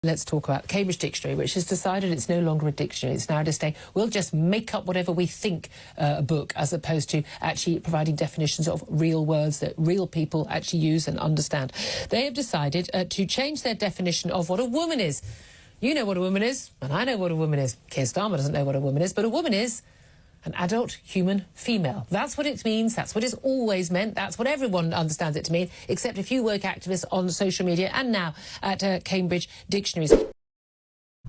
Let's talk about the Cambridge Dictionary, which has decided it's no longer a dictionary. It's now just we'll just make up whatever we think a book, as opposed to actually providing definitions of real words that real people actually use and understand. They have decided to change their definition of what a woman is. You know what a woman is, and I know what a woman is. Keir Starmer doesn't know what a woman is, but a woman is an adult human female. That's what it means. That's what it's always meant. That's what everyone understands it to mean, except a few woke activists on social media and now at Cambridge Dictionaries.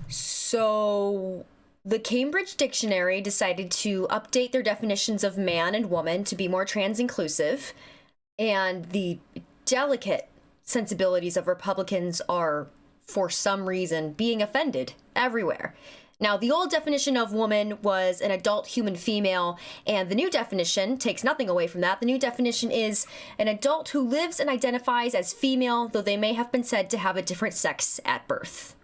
So the Cambridge Dictionary decided to update their definitions of man and woman to be more trans-inclusive, and the delicate sensibilities of Republicans are, for some reason, being offended everywhere. Now, the old definition of woman was an adult human female, and the new definition takes nothing away from that. The new definition is an adult who lives and identifies as female, though they may have been said to have a different sex at birth.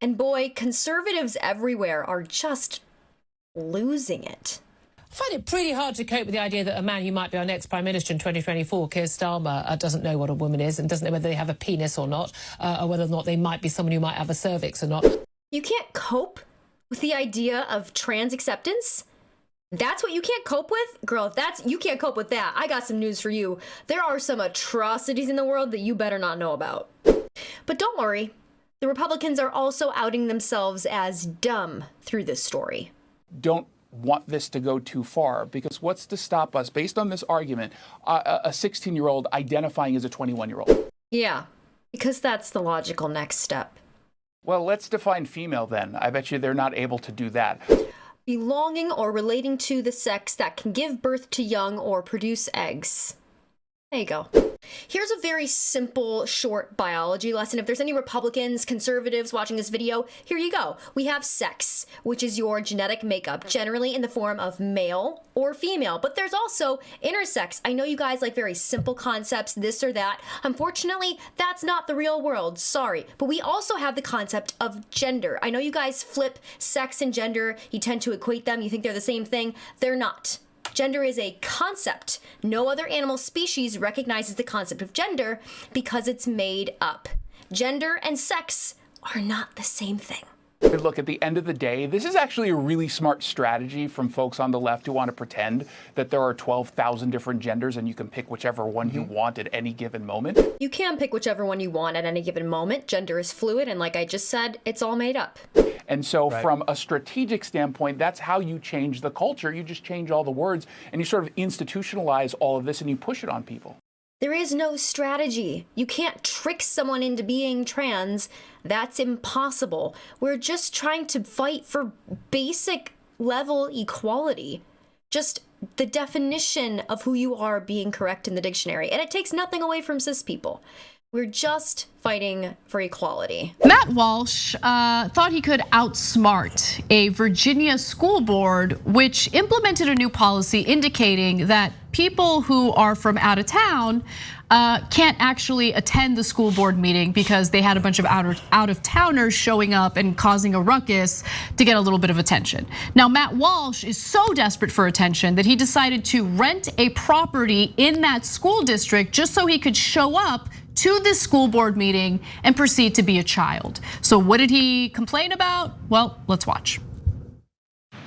And boy, conservatives everywhere are just losing it. I find it pretty hard to cope with the idea that a man who might be our next Prime Minister in 2024, Keir Starmer, doesn't know what a woman is and doesn't know whether they have a penis or not, or whether or not they might be someone who might have a cervix or not. You can't cope with the idea of trans acceptance? That's what you can't cope with? Girl, if you can't cope with that, I got some news for you. There are some atrocities in the world that you better not know about. But don't worry, the Republicans are also outing themselves as dumb through this story. Don't want this to go too far, because what's to stop us, based on this argument, a 16-year-old identifying as a 21-year-old? Yeah, because that's the logical next step. Well, let's define female then. I bet you they're not able to do that. Belonging or relating to the sex that can give birth to young or produce eggs. There you go. Here's a very simple, short biology lesson. If there's any Republicans, conservatives watching this video, here you go. We have sex, which is your genetic makeup, generally in the form of male or female. But there's also intersex. I know you guys like very simple concepts, this or that. Unfortunately, that's not the real world. Sorry. But we also have the concept of gender. I know you guys flip sex and gender. You tend to equate them. You think they're the same thing. They're not. Gender is a concept. No other animal species recognizes the concept of gender because it's made up. Gender and sex are not the same thing. Look, at the end of the day, this is actually a really smart strategy from folks on the left who want to pretend that there are 12,000 different genders and you can pick whichever one you want at any given moment. You can pick whichever one you want at any given moment. Gender is fluid, and like I just said, it's all made up. And so from a strategic standpoint, that's how you change the culture. You just change all the words and you sort of institutionalize all of this and you push it on people. There is no strategy. You can't trick someone into being trans. That's impossible. We're just trying to fight for basic level equality. Just the definition of who you are being correct in the dictionary. And it takes nothing away from cis people. We're just fighting for equality. Matt Walsh thought he could outsmart a Virginia school board, which implemented a new policy indicating that people who are from out of town can't actually attend the school board meeting because they had a bunch of out-of-towners showing up and causing a ruckus to get a little bit of attention. Now, Matt Walsh is so desperate for attention that he decided to rent a property in that school district just so he could show up to this school board meeting and proceed to be a child. So what did he complain about? Well, let's watch.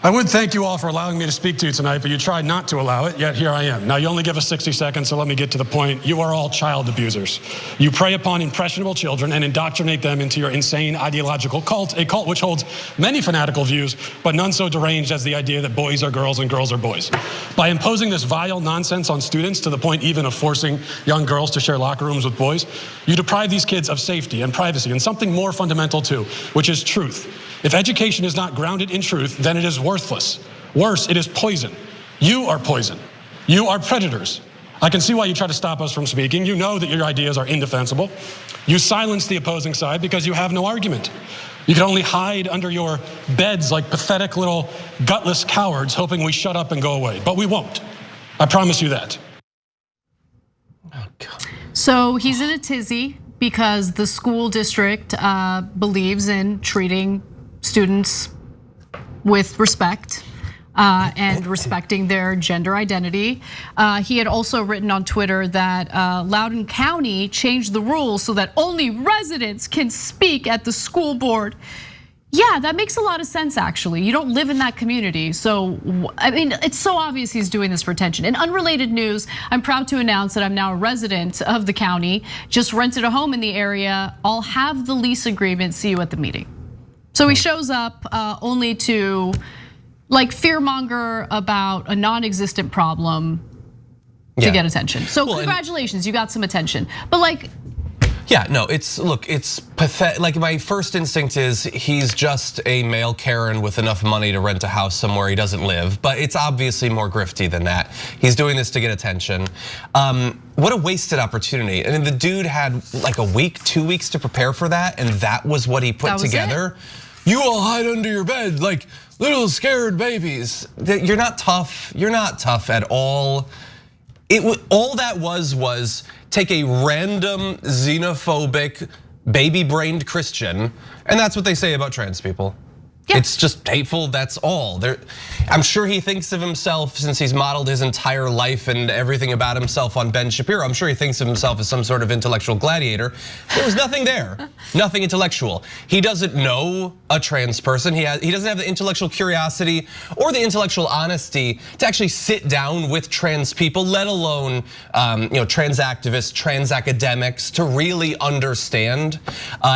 I would thank you all for allowing me to speak to you tonight, but you tried not to allow it, yet here I am. Now, you only give us 60 seconds, so let me get to the point. You are all child abusers. You prey upon impressionable children and indoctrinate them into your insane ideological cult, a cult which holds many fanatical views, but none so deranged as the idea that boys are girls and girls are boys. By imposing this vile nonsense on students to the point even of forcing young girls to share locker rooms with boys, you deprive these kids of safety and privacy and something more fundamental too, which is truth. If education is not grounded in truth, then it is worthless. Worse, it is poison. You are poison. You are predators. I can see why you try to stop us from speaking. You know that your ideas are indefensible. You silence the opposing side because you have no argument. You can only hide under your beds like pathetic little gutless cowards hoping we shut up and go away. But we won't. I promise you that. Oh, God. So he's in a tizzy because the school district believes in treating students with respect. and respecting their gender identity. He had also written on Twitter that Loudoun County changed the rules so that only residents can speak at the school board. Yeah, that makes a lot of sense, actually. You don't live in that community. So, I mean, it's so obvious he's doing this for attention. In unrelated news, I'm proud to announce that I'm now a resident of the county, just rented a home in the area. I'll have the lease agreement, see you at the meeting. So he shows up only to like fearmonger about a non-existent problem to get attention. So congratulations, you got some attention. But like, yeah, no, it's pathetic. Like my first instinct is he's just a male Karen with enough money to rent a house somewhere he doesn't live. But it's obviously more grifty than that. He's doing this to get attention. What a wasted opportunity. I mean, the dude had like a week, 2 weeks to prepare for that, and that was what he put together. You all hide under your bed like little scared babies. You're not tough. You're not tough at all. All that was take a random xenophobic, baby-brained Christian, and that's what they say about trans people. Yeah. It's just hateful, that's all. I'm sure he thinks of himself, since he's modeled his entire life and everything about himself on Ben Shapiro, I'm sure he thinks of himself as some sort of intellectual gladiator. There was nothing there, nothing intellectual. He doesn't know a trans person. He doesn't have the intellectual curiosity or the intellectual honesty to actually sit down with trans people, let alone trans activists, trans academics, to really understand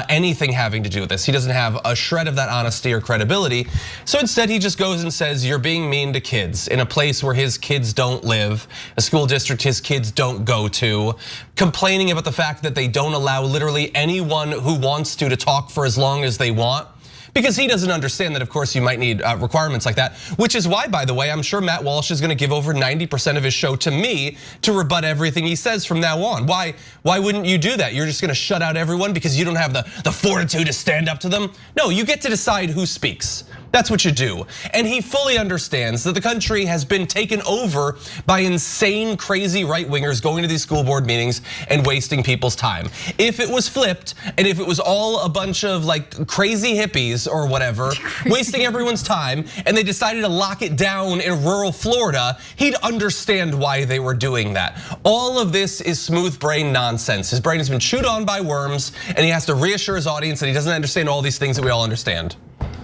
anything having to do with this. He doesn't have a shred of that honesty or credibility. So instead he just goes and says, you're being mean to kids in a place where his kids don't live, a school district his kids don't go to, complaining about the fact that they don't allow literally anyone who wants to talk for as long as they want. Because he doesn't understand that, of course, you might need requirements like that, which is why, by the way, I'm sure Matt Walsh is gonna give over 90% of his show to me to rebut everything he says from now on. Why wouldn't you do that? You're just gonna shut out everyone because you don't have the fortitude to stand up to them? No, you get to decide who speaks. That's what you do. And he fully understands that the country has been taken over by insane, crazy right-wingers going to these school board meetings and wasting people's time. If it was flipped, and if it was all a bunch of like crazy hippies or whatever, wasting everyone's time, and they decided to lock it down in rural Florida, he'd understand why they were doing that. All of this is smooth brain nonsense. His brain has been chewed on by worms, and he has to reassure his audience that he doesn't understand all these things that we all understand.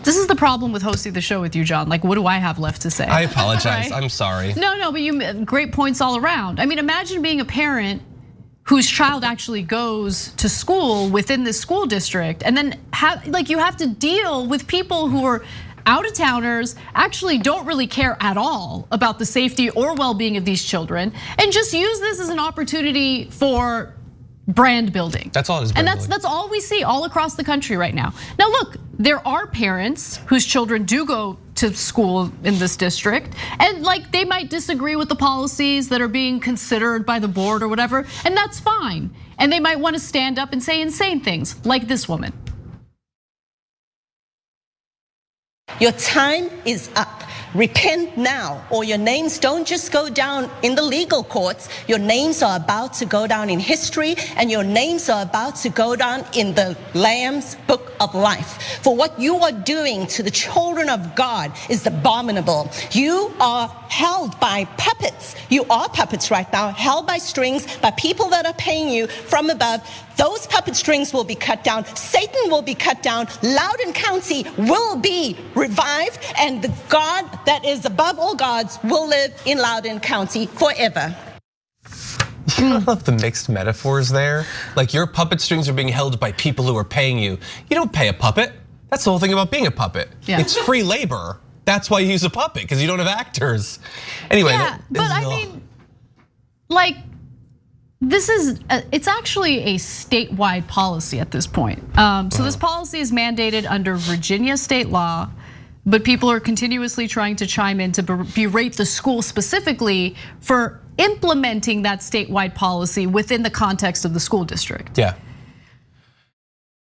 This is the problem with hosting the show with you, John. Like, what do I have left to say? I apologize, right? I'm sorry. No, but you great points all around. I mean, imagine being a parent whose child actually goes to school within this school district, and then you have to deal with people who are out-of-towners, actually don't really care at all about the safety or well-being of these children, and just use this as an opportunity for brand building. That's all it is. And that's all we see all across the country right now. Now look, there are parents whose children do go to school in this district, and like they might disagree with the policies that are being considered by the board or whatever, and that's fine. And they might want to stand up and say insane things like this woman. Your time is up. Repent now, or your names don't just go down in the legal courts. Your names are about to go down in history, and your names are about to go down in the Lamb's book of life. For what you are doing to the children of God is abominable. You are held by puppets. You are puppets right now, held by strings by people that are paying you from above. Those puppet strings will be cut down. Satan will be cut down. Loudoun County will be revived, and the God that is above all gods will live in Loudoun County forever. I love the mixed metaphors there. Like your puppet strings are being held by people who are paying you. You don't pay a puppet. That's the whole thing about being a puppet. Yeah. It's free labor. That's why you use a puppet, because you don't have actors. Anyway. Yeah, but I mean, like, it's actually a statewide policy at this point. So this policy is mandated under Virginia state law, but people are continuously trying to chime in to berate the school specifically for implementing that statewide policy within the context of the school district. Yeah.